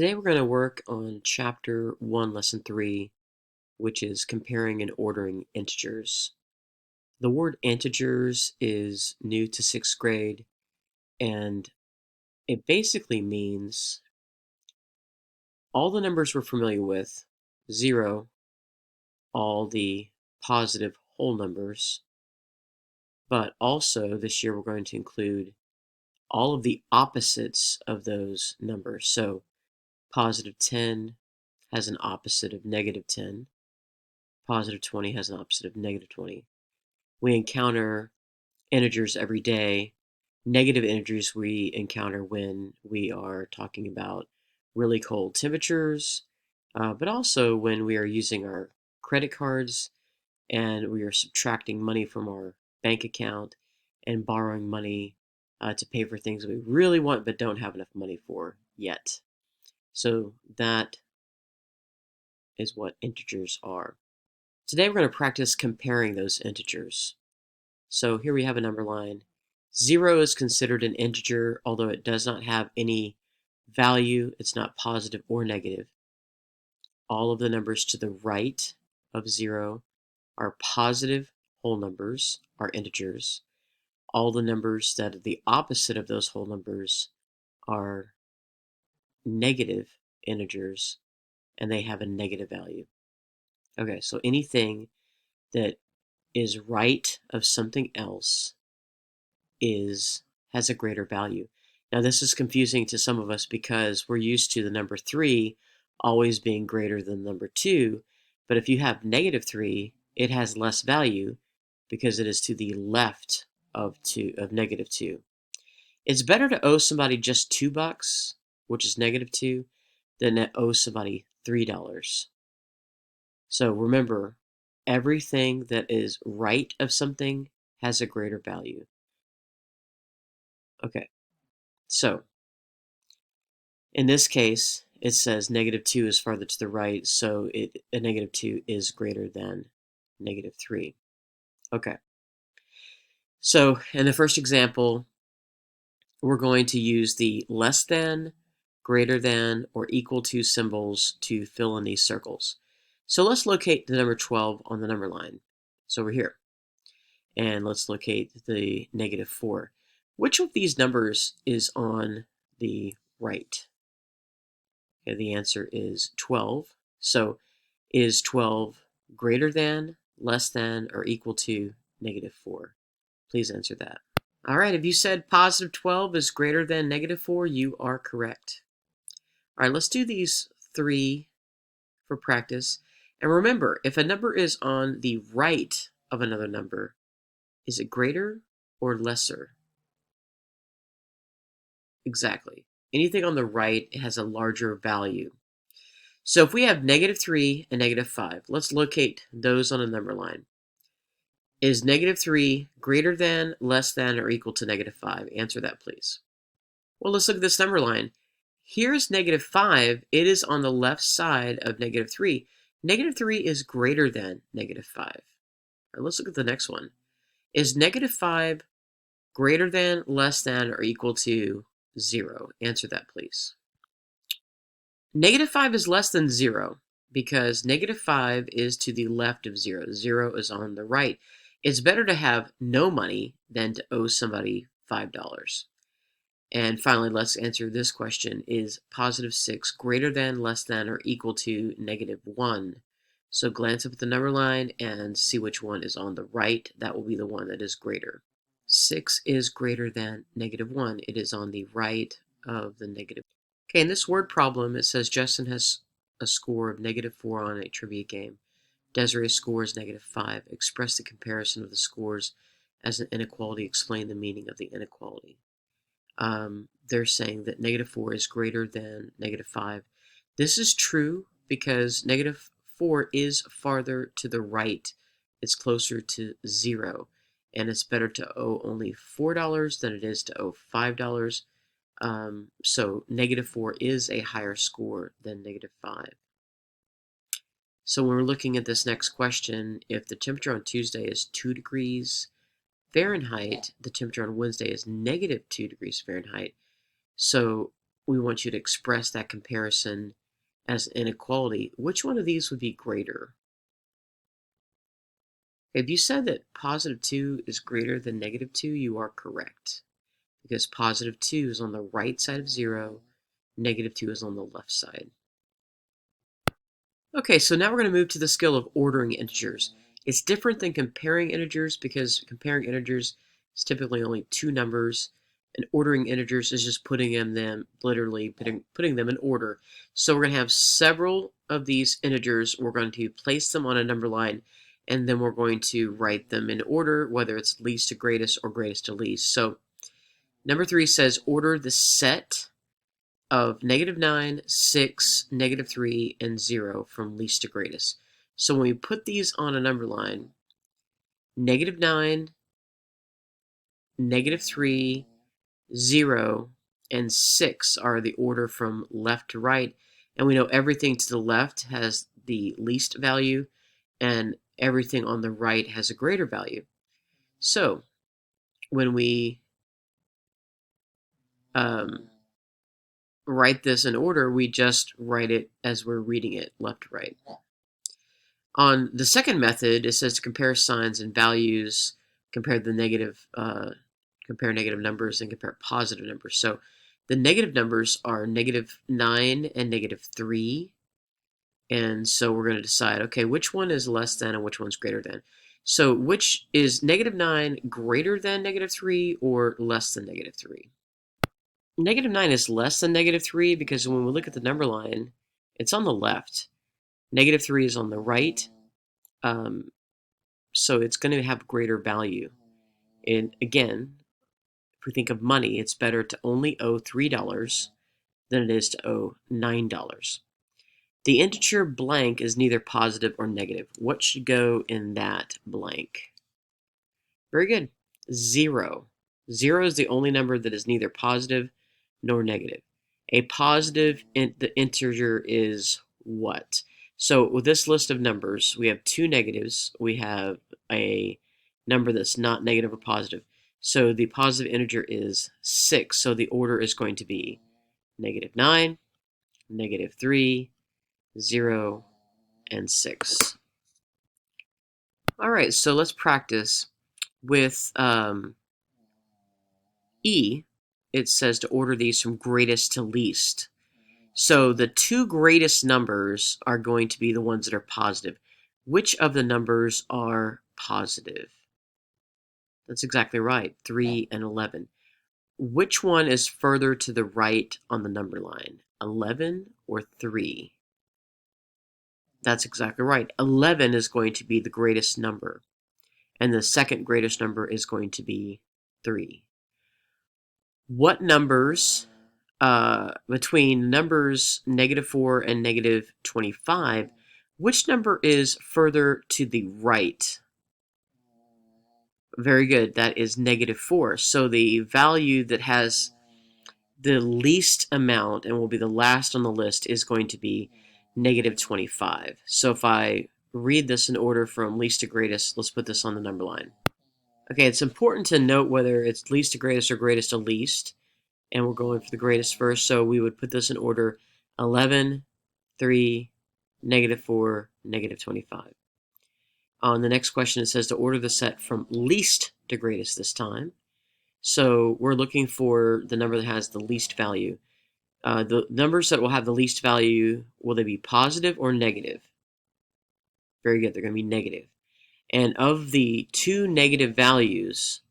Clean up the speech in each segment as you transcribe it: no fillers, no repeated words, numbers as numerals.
Today we're going to work on Chapter 1, Lesson 3, which is comparing and ordering integers. The word integers is new to 6th grade, and it basically means all the numbers we're familiar with, 0, all the positive whole numbers, but also this year we're going to include all of the opposites of those numbers. So positive 10 has an opposite of negative 10. Positive 20 has an opposite of negative 20. We encounter integers every day. Negative integers we encounter when we are talking about really cold temperatures, but also when we are using our credit cards and we are subtracting money from our bank account and borrowing money to pay for things we really want but don't have enough money for yet. So that is what integers are. Today we're going to practice comparing those integers. So here we have a number line. 0 is considered an integer, although it does not have any value. It's not positive or negative. All of the numbers to the right of 0 are positive whole numbers, are integers. All the numbers that are the opposite of those whole numbers are negative integers, and they have a negative value. Okay, so anything that is right of something else has a greater value. Now this is confusing to some of us because we're used to the number 3 always being greater than number 2, but if you have negative 3, it has less value because it is to the left of negative 2. It's better to owe somebody just $2, which is negative 2, than to owe somebody $3. So remember, everything that is right of something has a greater value. Okay, so in this case, it says negative 2 is farther to the right, so a negative 2 is greater than negative 3. Okay, so in the first example, we're going to use the less than, greater than, or equal to symbols to fill in these circles. So let's locate the number 12 on the number line. So we're here. And let's locate the negative 4. Which of these numbers is on the right? Okay, the answer is 12. So is 12 greater than, less than, or equal to negative 4? Please answer that. All right, if you said positive 12 is greater than negative 4, you are correct. All right, let's do these 3 for practice. And remember, if a number is on the right of another number, is it greater or lesser? Exactly. Anything on the right has a larger value. So if we have negative 3 and negative 5, let's locate those on a number line. Is negative 3 greater than, less than, or equal to negative 5? Answer that, please. Well, let's look at this number line. Here's negative 5. It is on the left side of negative 3. Negative 3 is greater than negative 5. All right, let's look at the next one. Is negative 5 greater than, less than, or equal to 0? Answer that, please. Negative 5 is less than 0 because negative 5 is to the left of 0. 0 is on the right. It's better to have no money than to owe somebody $5. And finally, let's answer this question. Is positive 6 greater than, less than, or equal to negative 1? So glance up at the number line and see which one is on the right. That will be the one that is greater. 6 is greater than negative 1. It is on the right of the negative. Okay, in this word problem, it says Justin has a score of negative 4 on a trivia game. Desiree's score is negative 5. Express the comparison of the scores as an inequality. Explain the meaning of the inequality. They're saying that negative 4 is greater than negative 5. This is true because negative 4 is farther to the right. It's closer to 0. And it's better to owe only $4 than it is to owe $5. So negative 4 is a higher score than negative 5. So when we're looking at this next question, if the temperature on Tuesday is 2 degrees Fahrenheit, the temperature on Wednesday is negative 2 degrees Fahrenheit. So we want you to express that comparison as inequality. Which one of these would be greater? If you said that positive 2 is greater than negative 2, you are correct. Because positive 2 is on the right side of 0, negative 2 is on the left side. Okay, so now we're going to move to the skill of ordering integers. It's different than comparing integers because comparing integers is typically only two numbers, and ordering integers is just putting them literally putting them in order. So we're going to have several of these integers. We're going to place them on a number line, and then we're going to write them in order, whether it's least to greatest or greatest to least. So number 3 says order the set of -9, 6, -3, and 0 from least to greatest. So when we put these on a number line, -9, -3, 0, and 6 are the order from left to right. And we know everything to the left has the least value, and everything on the right has a greater value. So when we write this in order, we just write it as we're reading it, left to right. On the second method, it says to compare signs and values, compare negative numbers, and compare positive numbers. So the negative numbers are -9 and -3. And so we're going to decide, okay, which one is less than and which one's greater than. So which is -9 greater than -3 or less than -3? -9 is less than -3 because when we look at the number line, it's on the left. -3 is on the right. So it's going to have greater value. And again, if we think of money, it's better to only owe $3 than it is to owe $9. The integer blank is neither positive or negative. What should go in that blank? Very good. 0. 0 is the only number that is neither positive nor negative. A positive the integer is what? So with this list of numbers, we have two negatives. We have a number that's not negative or positive. So the positive integer is 6. So the order is going to be -9, -3, 0, and 6. All right, so let's practice with E. It says to order these from greatest to least. So the two greatest numbers are going to be the ones that are positive. Which of the numbers are positive? That's exactly right, 3 and 11. Which one is further to the right on the number line, 11 or 3? That's exactly right. 11 is going to be the greatest number, and the second greatest number is going to be 3. What numbers between numbers -4 and -25, which number is further to the right? Very good. That is -4. So the value that has the least amount and will be the last on the list is going to be -25. So if I read this in order from least to greatest, let's put this on the number line. Okay, it's important to note whether it's least to greatest or greatest to least, and we're going for the greatest first, so we would put this in order 11, 3, -4, -25. On the next question, it says to order the set from least to greatest this time. So we're looking for the number that has the least value. The numbers that will have the least value, will they be positive or negative? Very good, they're going to be negative. And of the two negative values,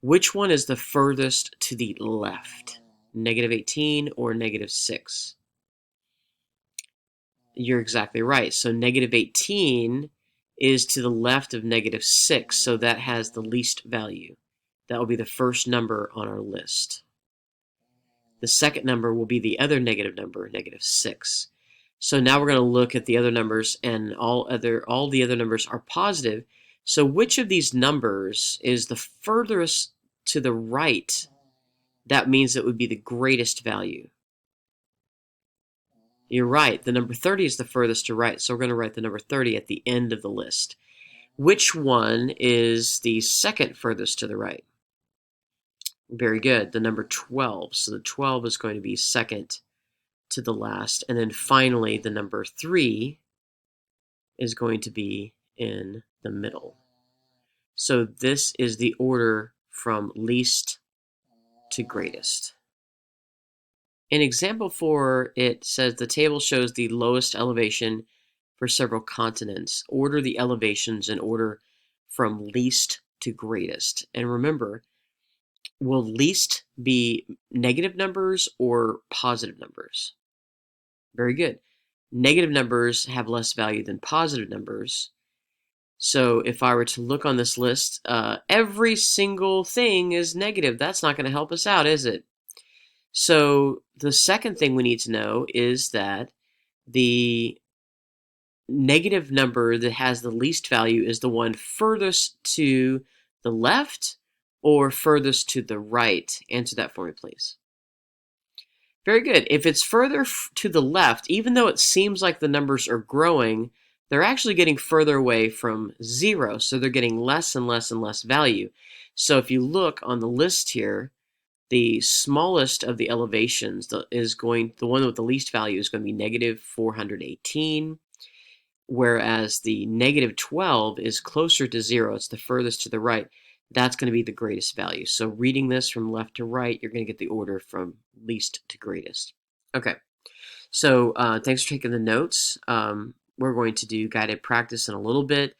which one is the furthest to the left? -18 or -6? You're exactly right. So -18 is to the left of -6, so that has the least value. That will be the first number on our list. The second number will be the other negative number, -6. So now we're going to look at the other numbers, and all the other numbers are positive. So which of these numbers is the furthest to the right? That means it would be the greatest value. You're right, the number 30 is the furthest to right, so we're going to write the number 30 at the end of the list. Which one is the second furthest to the right? Very good. The number 12. So the 12 is going to be second to the last. And then finally, the number 3 is going to be in the middle. So this is the order from least to greatest. In example 4, it says the table shows the lowest elevation for several continents. Order the elevations in order from least to greatest. And remember, will least be negative numbers or positive numbers? Very good. Negative numbers have less value than positive numbers. So if I were to look on this list, every single thing is negative. That's not going to help us out, is it? So the second thing we need to know is that the negative number that has the least value is the one furthest to the left or furthest to the right. Answer that for me, please. Very good. If it's further to the left, even though it seems like the numbers are growing, they're actually getting further away from 0, so they're getting less and less and less value. So if you look on the list here, the smallest of the elevations the one with the least value is going to be negative 418, whereas the negative 12 is closer to 0. It's the furthest to the right. That's going to be the greatest value. So reading this from left to right, you're going to get the order from least to greatest. Okay, so thanks for taking the notes. We're going to do guided practice in a little bit.